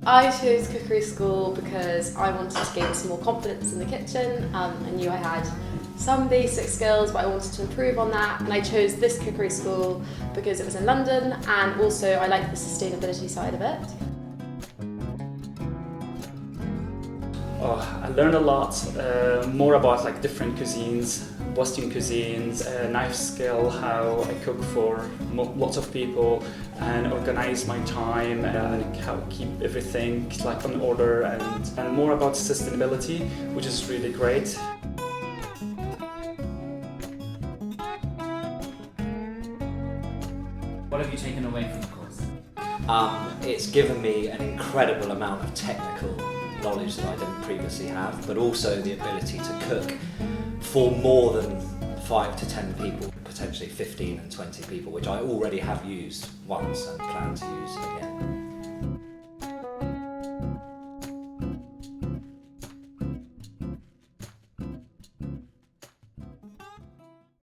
I chose cookery school because I wanted to gain some more confidence in the kitchen. I knew I had some basic skills, but I wanted to improve on that, and I chose this cookery school because it was in London, and also I liked the sustainability side of it. I learned a lot more about like different cuisines, Western cuisines, knife skill, how I cook for lots of people, and organize my time and how keep everything like on order, and more about sustainability, which is really great. What have you taken away from the course? It's given me an incredible amount of technical knowledge that I didn't previously have, but also the ability to cook for more than 5 to 10 people, potentially 15 and 20 people, which I already have used once and plan to use again.